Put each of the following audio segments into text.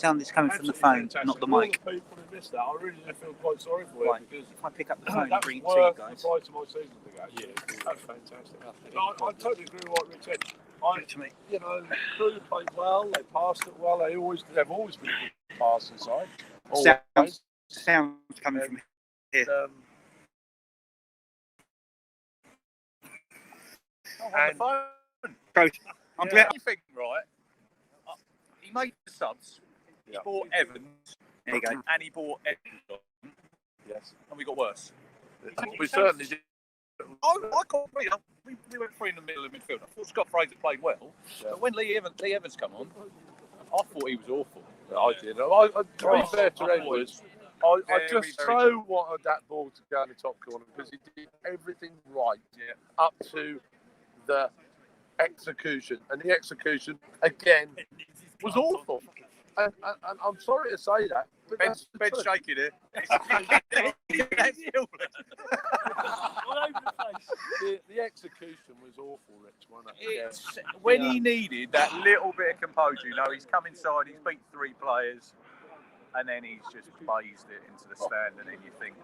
sound that's coming from the phone, not the mic. All the people who missed that, I really do feel quite sorry for you, because if I pick up the phone and bring it to you that's guys. the price of my season ticket. Yeah, that's fantastic. I totally agree with what Rich said. You know, Crewe played well. They passed it well. They've always been a good passing side. Sounds coming from here. On the phone. I'm glad. I think, right, he made the subs, he bought Evans, there you go. and he bought Edmonton. Yes. And we got worse. We certainly did. I can't believe it. We went three in the middle of the midfield. I thought Scott Fraser played well, but when Lee Evans come on, I thought he was awful. I did. To be fair to Edwards, I just so wanted that ball to go in the top corner because he did everything right up to the execution. And the execution, again, was awful. And I'm sorry to say that. But Ben's shaking here. The execution was awful, Rich, wasn't it? When he needed that little bit of composure, you know, he's come inside, he's beat three players, and then he's just blazed it into the stand, and then you think,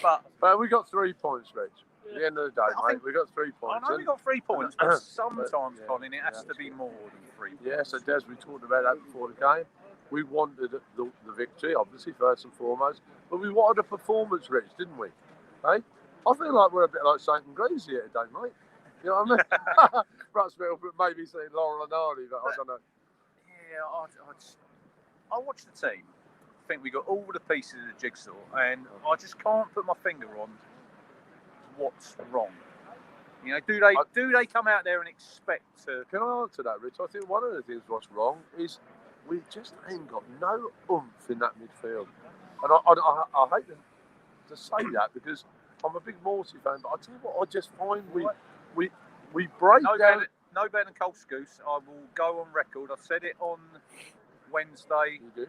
but we got 3 points, Rich. At the end of the day, mate, we got 3 points. I know we got 3 points, but sometimes, Colin, it has to be more than 3 points. Yeah, so Des, we talked about that before the game. We wanted the victory, obviously, first and foremost, but we wanted a performance, Rich, didn't we? Hey? I feel like we're a bit like St. Greasy here today, mate. You know what I mean? Perhaps maybe saying Laurel and Hardy, but I don't know. Yeah, I watched the team. I think we got all the pieces of the jigsaw, and I just can't put my finger on what's wrong. You know, do they come out there and expect to? Can I answer that, Rich? I think one of the things what's wrong is we just ain't got no oomph in that midfield. And I hate to say that because I'm a big Morsey fan, but I tell you what, I just find we break down. No better than Cole Scouse. I will go on record. I said it on Wednesday. You do?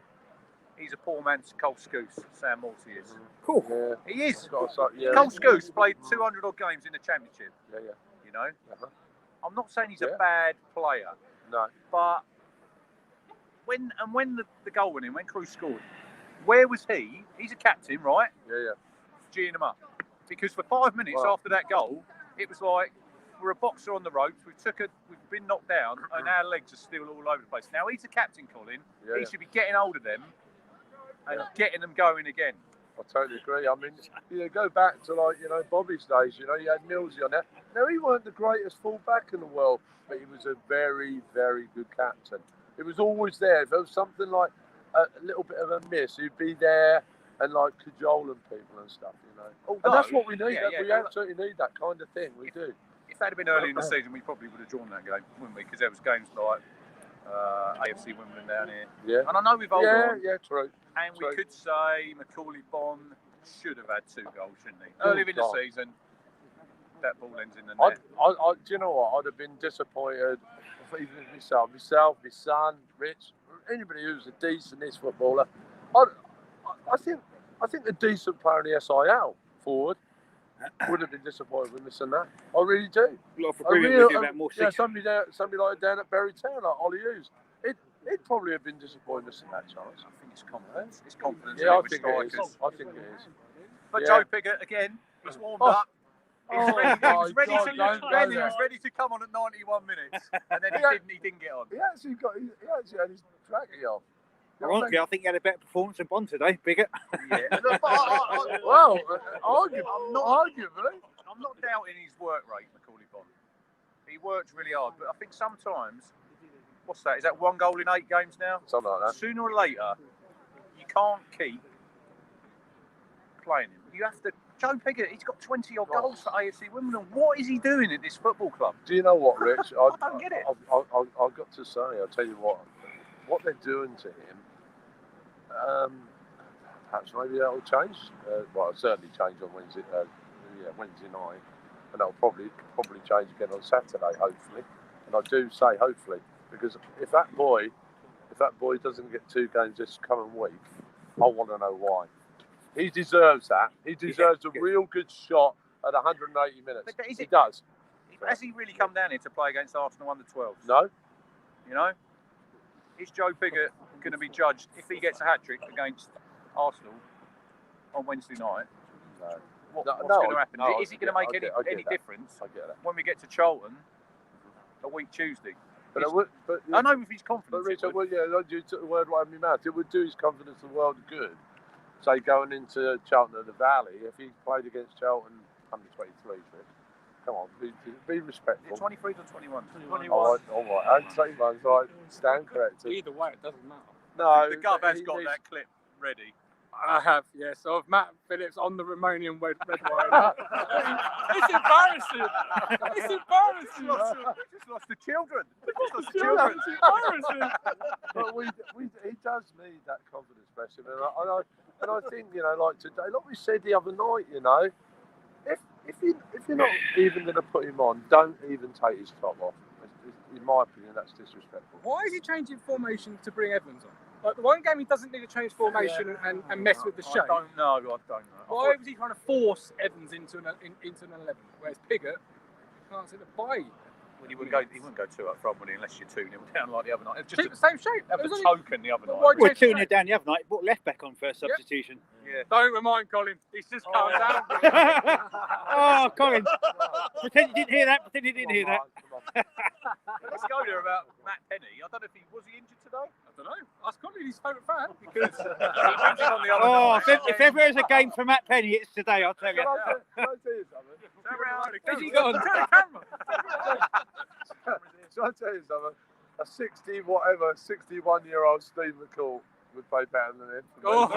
He's a poor man's Cole Scouse, Sam Morsey is. Cool. Yeah. He is. Yeah. Cole Scouse played 200 odd games in the Championship. Yeah. You know? Uh-huh. I'm not saying he's a bad player. No. But when the goal went in, when Crewe scored, where was he? He's a captain, right? Yeah. Geeing him up. Because for 5 minutes after that goal, it was like, we're a boxer on the ropes, we've been knocked down, and our legs are still all over the place. Now, he's a captain, Colin. He should be getting hold of them and getting them going again. I totally agree. I mean, go back to Bobby's days. You had Millsy on there. Now, he weren't the greatest fullback in the world, but he was a very, very good captain. It was always there. If there was something like a little bit of a miss, he'd be there and cajoling people and stuff, and that's what we need. We absolutely need that kind of thing. We do. If that had been early in the season, we probably would have drawn that game, wouldn't we? Because there was games like ITFC Wimbledon down here. Yeah. And I know we've all gone. Yeah, true. And we could say Macaulay Bonne should have had 2 goals, shouldn't he? Earlier in the season, that ball ends in the net. Do you know what? I'd have been disappointed if even myself, my son, Rich, anybody who's a decent footballer. I think a decent player in the SIL forward would have been disappointed with missing that. I really do. Somebody like down at Bury Town, like Ollie Hughes, he'd probably have been disappointed missing that chance. I think it's confidence. It's confidence. Yeah, I think it is. But Joe Pigott again, he's warmed up. He was ready to come on at 91 minutes, and then he didn't get on. He actually had his tracky off. Ironically, I think he had a better performance than Bond today, Pigott. Yeah. Well, arguably. I'm not doubting his work rate, Macaulay Bonne. He works really hard, but I think sometimes, what's that? Is that 1 goal in 8 games now? Something like that. Sooner or later, you can't keep playing him. You have to. Joe Pigott, he's got 20 odd goals for AFC Wimbledon. What is he doing at this football club? Do you know what, Rich? I don't get it. I've got to say, I'll tell you what they're doing to him. Perhaps maybe that'll change. Well, it'll certainly change on Wednesday night, and that'll probably change again on Saturday, hopefully. And I do say hopefully, because if that boy doesn't get 2 games this coming week, I want to know why. He deserves that. He deserves a real good shot at 180 minutes. He does. Has he really come down here to play against Arsenal under 12s? No. You know? is Joe Biggett going to be judged if he gets a hat-trick against Arsenal on Wednesday night? No. What's No, going to happen? no, Is it going to make I get any that. difference I get that. when we get to Charlton a week Tuesday? But I know with his But confidence. Richard, well, yeah, you took the word right out of my mouth. It would do his confidence the world of good. Say going into Charlton of the Valley, if he played against Charlton under 23, come on, be respectful. 23s or 21? 21. All right. And same ones, right? Stand corrected. Either way, it doesn't matter. No, The Gov has he got needs- that clip ready. I have, yes, of Matt Phillips on the Romanian red wine. It's embarrassing. It's embarrassing. Just lost the children. Just lost the Children, children. it's embarrassing. But he does need that confidence, bless him. And I think, like today, like we said the other night, if you're not even going to put him on, don't even take his top off. In my opinion, that's disrespectful. Why is he changing formation to bring Evans on? Like the one game he doesn't need to change formation and mess with the shape. I don't know. Why was he trying to force Evans into an 11? Whereas Piggott can't sit the buy. Well, he wouldn't go 2 up front, would he, unless you're 2-0 down like the other night. Keep the same shape. That It was was a only- token the other night. Why We're change 2-0 shape? down the other night. Brought left back on first substitution. Yeah. Don't remind Colin. He's just calmed down. Oh, Colin. Pretend you didn't hear that. Pretend you didn't hear that. Let's go there about Matt Penny. I don't know if was he injured today? I don't know. Ask Colin, his favourite fan. Because he went in on the other Oh, night. if ever is a game for Matt Penny, it's today, I'll tell you. Can I tell you something? Turn around. Has he got on the camera? Shall I tell you something? A 61-year-old Steve McCall would play better than him. Oh.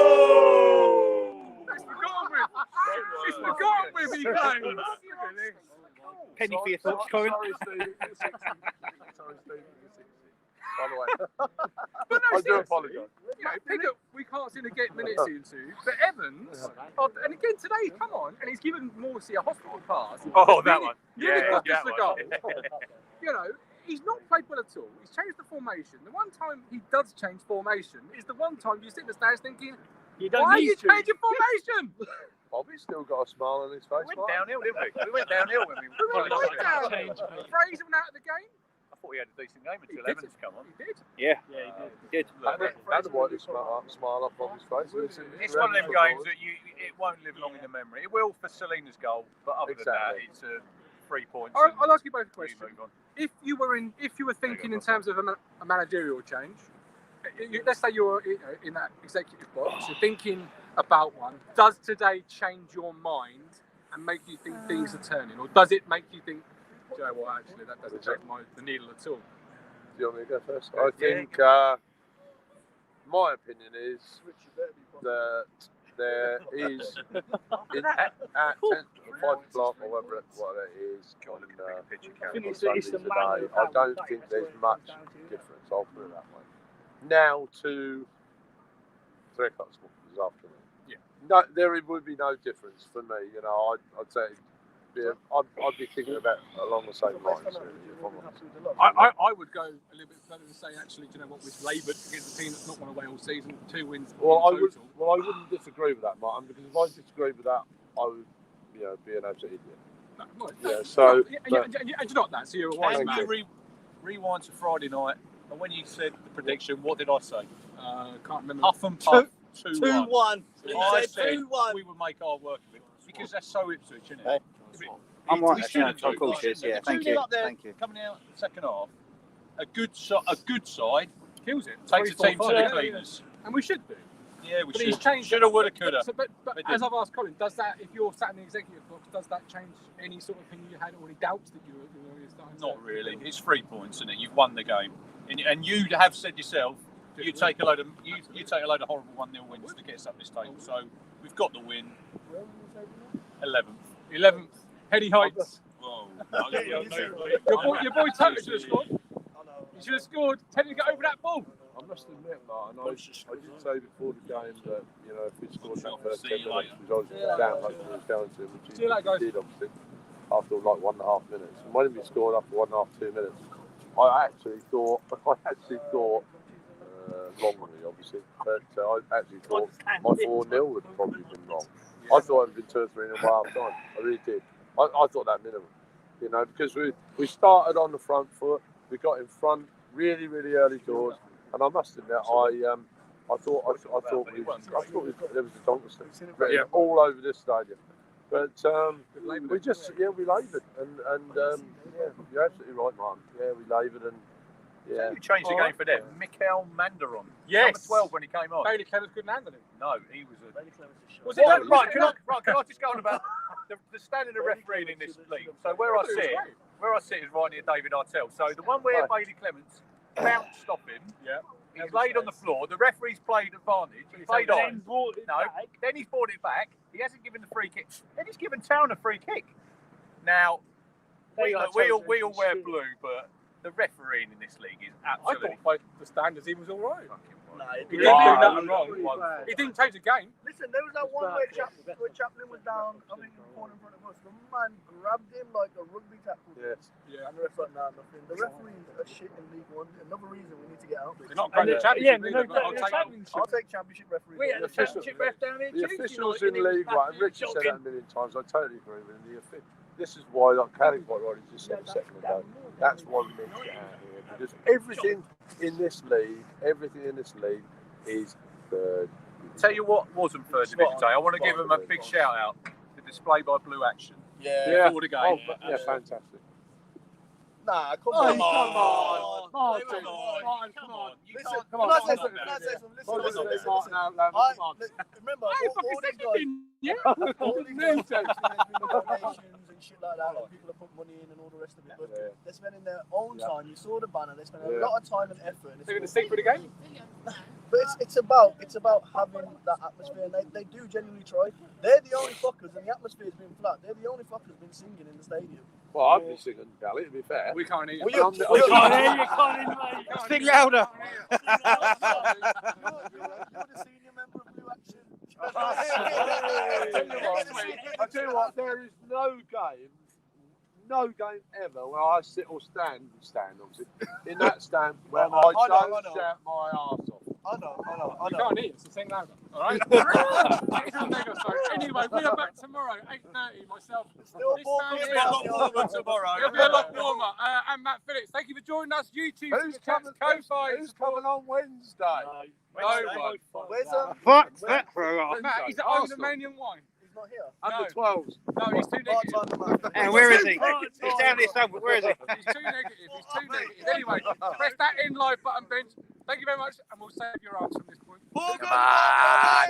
Oh. It's forgotten with. It's forgotten with, he claims. Penny for your thoughts, Colin. Sorry, Steve. Sorry, Steve. By the way. But no, I do seriously, apologise. Piggott, we can't seem to get minutes into. But Evans, and again today, come on, and he's given Morsey a hospital pass. Oh, that one. Nearly Yeah, cost us that the one. goal. He's not played well at all. He's changed the formation. The one time he does change formation is the one time you sit in the stands thinking, why are you changing formation? Bobby's still got a smile on his face. We went downhill, didn't we? We went downhill when we Went down. Fraser went out of the game. I thought he had a decent game He until did. Evans come on. He did. Yeah, Yeah, he did. That's why he smile up Bobby's face. It's one of them games that it won't live long in the memory. It will for Selena's goal, but other than that, Exactly. it's 3 points. I'll ask you both a We question. move on. If you were thinking in terms of a managerial change, let's say you're in that executive box, you're thinking about one. Does today change your mind and make you think things are turning, or does it make you think, Joe, well, actually, that doesn't change the needle at all? Do you want me to go first? I think my opinion is that there is at 5 o'clock or whatever it is on Sunday today, I don't think there's much difference. I'll put it that way. Now to 3 o'clock this afternoon. Yeah. No, there would be no difference for me. I'd say. Yeah, I'd be thinking about along the same lines. I would go a little bit further and say, actually, do you know what? We've laboured against a team that's not won away all season, 2 wins Well, I in total. wouldn't disagree with that, Martin, because if I disagreed with that, I would, be an absolute idiot. No, well, Yeah, so. and you're not that, so you're a wise Can man. you rewind to Friday night? And when you said the prediction, what did I say? Can't remember. Huff and puff. 2-1. I said 2-1. we would make our work of it because that's so Ipswich, isn't it? Hey. I'm right. We shouldn't do. Of course, yes, yeah. Thank Two you. up there, Thank you. coming out the second half, a good side Kills it. takes the 3, team 4, to the 5. cleaners. And we should do. Yeah, we But he's should. changed. Shoulda, woulda, coulda. But They as didn't. I've asked Colin, does that, if you're sat in the executive box, does that change any sort of opinion you had, or any doubts that you were starting to Not really. It's 3 points, isn't it? You've won the game, and you have said yourself you take a load of horrible 1-0 wins to get us up this table. So we've got the win. 11th. 11th, Heady Heights. Whoa. Your boy Tucker should have scored. He should have scored. Tell him to get over that ball. I must admit, Martin, I did say before the game that, if we scored that first 10 minutes, which I was down like we was going to, which See you later, guys. we did, obviously, after like 1.5 minutes. And when we scored after 1.5, 2 minutes, I actually thought, wrongly, obviously, but I actually thought my 4-0 would probably been wrong. I thought it would have been 2 or 3 by half time. I really did. I thought that minimum, because we started on the front foot, we got in front really, really early doors, and I must admit, I thought there was a Doncaster written all over this stadium, but we just we laboured, and you're absolutely right, Martin. Yeah, we laboured, and Who changed the game for them? Mikel Mandaron. Yes. Number 12 when he came on. Bailey Clemens couldn't handle it. No, he was a. Was Well, it? right, can I just go on about the standard of refereeing in this league? So where I sit is right near David Artell. So the one where Bailey Clemens bounced off him, he's laid on the floor. The referee's played advantage. He played on. Then he's brought it back. He hasn't given the free kick. Then he's given Town a free kick. Now we all wear blue, but the refereeing in this league is absolutely. I thought by the standards he was all right. Nah, He didn't do nothing wrong. He didn't change the game. Listen, there was that one where Chaplin was down, I think, in the corner in front of us. The man grabbed him like a rugby tackle. Yes. Yeah. And the ref like, nah, nothing. The referees are shit in League One. Another reason we need to get out. They're not great at championship. I'll take championship referees. We had a championship ref down here. The officials in League One, Richard said that a million times, I totally agree with him. This is why, like Carrie quite rightly just said a second ago, that's why we need to get out of here. Because everything in this league is third. Tell you what wasn't third division today. I want to give him a big shout out. The display by Blue Action. Yeah. Before the game. Fantastic. Nah, come Oh, on. Martin, come on. Listen, Come on. can I say something? Listen. Remember, all these guys, all these guys donations and shit like that, and people have put money in and all the rest of it, but they're spending their own time. You saw the banner, they're spending a lot of time and effort. And They're going to sing for the game? But it's about having that atmosphere, and they do genuinely try. They're the only fuckers, and the atmosphere's been flat. They're the only fuckers been singing in the stadium. Well, I'd be singing, Gally, to be fair. We can't hear you. Well, You can't hear, mate. Sing louder. You're the senior member of Blue Action. I tell you what, there is no game ever where I sit or stand obviously, in that stand where I don't shout my arse off. I know. You can't hear, so sing louder. All right? Anyway, we are back tomorrow, 8:30. Myself. Still It'll be a lot warmer tomorrow. It'll be a lot warmer. And Matt Phillips, thank you for joining us. YouTube. Who's coming on Wednesday? No one. Where's Fuck that for a Matt, he's at Old Romanian Wine. He's not here. Under 12s. No, he's too negative. And where is he? He's down here somewhere. Where is he? He's too negative. Anyway, press that in live button, Ben. Thank you very much, and we'll save your answer from this point. Goodbye.